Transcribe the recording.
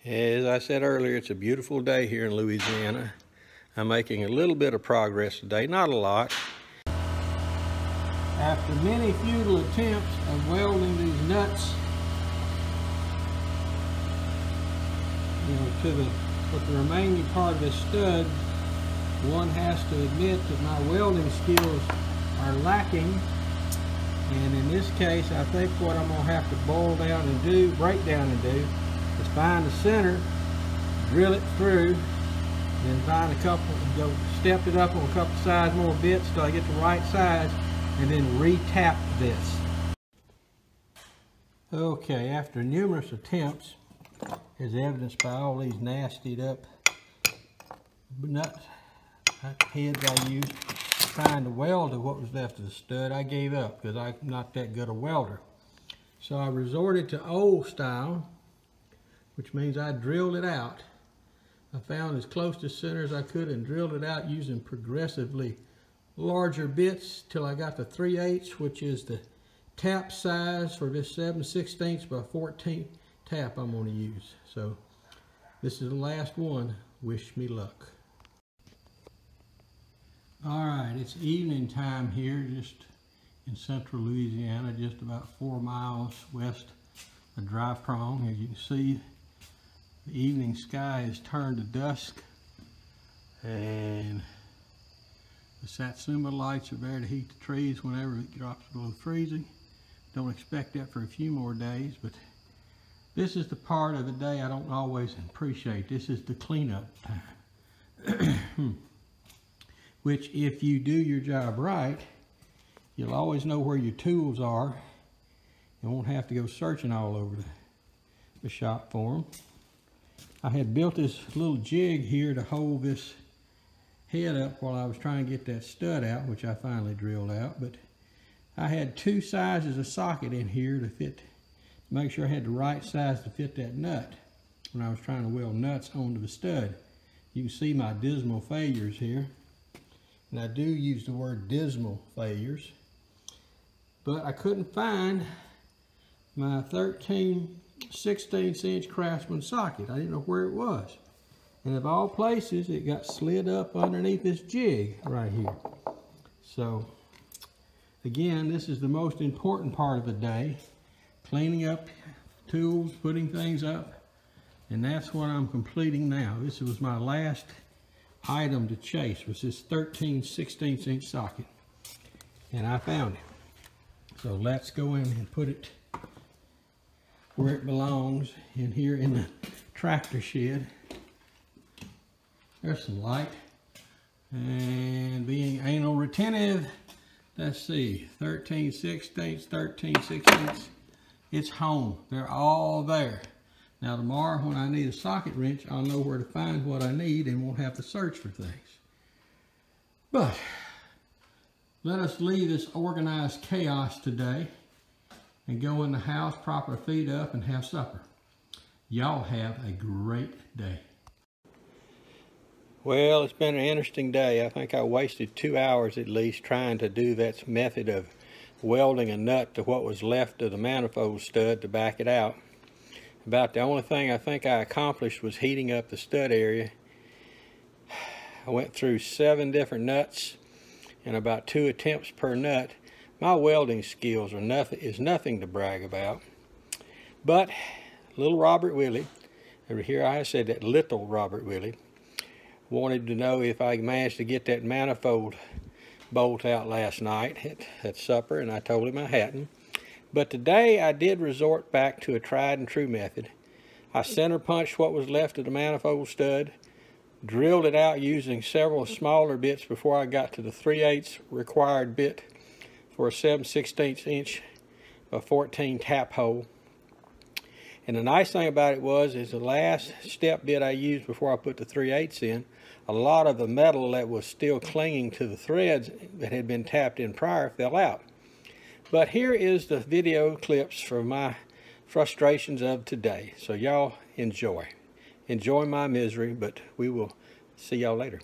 As I said earlier, it's a beautiful day here in Louisiana. I'm making a little bit of progress today, not a lot. After many futile attempts of welding these nuts, to the remaining part of this stud, one has to admit that my welding skills are lacking. And in this case, I think what I'm gonna have to break down and do, is find the center, drill it through, then find step it up on a couple size more bits till I get the right size, and then re-tap this. Okay, after numerous attempts, as evidenced by all these nastied up nut heads I used trying to weld to what was left of the stud, I gave up because I'm not that good a welder. So I resorted to old style, which means I drilled it out. I found as close to center as I could and drilled it out using progressively larger bits till I got the 3/8, which is the tap size for this 7/16 by 14 tap I'm going to use. So this is the last one. Wish me luck. Alright, it's evening time here just in central Louisiana, just about 4 miles west of Dry Prong. As you can see, the evening sky has turned to dusk, and the Satsuma lights are there to heat the trees whenever it drops below freezing. Don't expect that for a few more days, but this is the part of the day I don't always appreciate. This is the cleanup time. Which, if you do your job right, you'll always know where your tools are. You won't have to go searching all over the shop for them. I had built this little jig here to hold this head up while I was trying to get that stud out, which I finally drilled out, but I had 2 sizes of socket in here to make sure I had the right size to fit that nut when I was trying to weld nuts onto the stud. You can see my dismal failures here, and I do use the word dismal failures, but I couldn't find my 13/16 inch Craftsman socket. I didn't know where it was. And of all places, it got slid up underneath this jig right here. So, again, this is the most important part of the day. Cleaning up tools, putting things up, and that's what I'm completing now. This was my last item to chase, was this 13/16 inch socket. And I found it. So let's go in and put it where it belongs, in here in the tractor shed. There's some light. And being anal retentive, let's see, 13/16, it's home. They're all there. Now tomorrow when I need a socket wrench, I'll know where to find what I need and won't have to search for things. But let us leave this organized chaos today and go in the house, prop our feet up, and have supper. Y'all have a great day. Well, it's been an interesting day. I think I wasted 2 hours at least trying to do that method of welding a nut to what was left of the manifold stud to back it out. About the only thing I think I accomplished was heating up the stud area. I went through 7 different nuts and about 2 attempts per nut. My welding skills are nothing to brag about. But little Robert Willie, over here I said that little Robert Willie, wanted to know if I managed to get that manifold bolt out last night at supper, and I told him I hadn't. But today I did resort back to a tried and true method. I center punched what was left of the manifold stud, drilled it out using several smaller bits before I got to the 3/8 required bit for a 7/16 inch by 14 tap hole. And the nice thing about it is the last step bit I used before I put the 3/8 in, a lot of the metal that was still clinging to the threads that had been tapped in prior fell out. But here is the video clips from my frustrations of today. So y'all enjoy my misery, but we will see y'all later.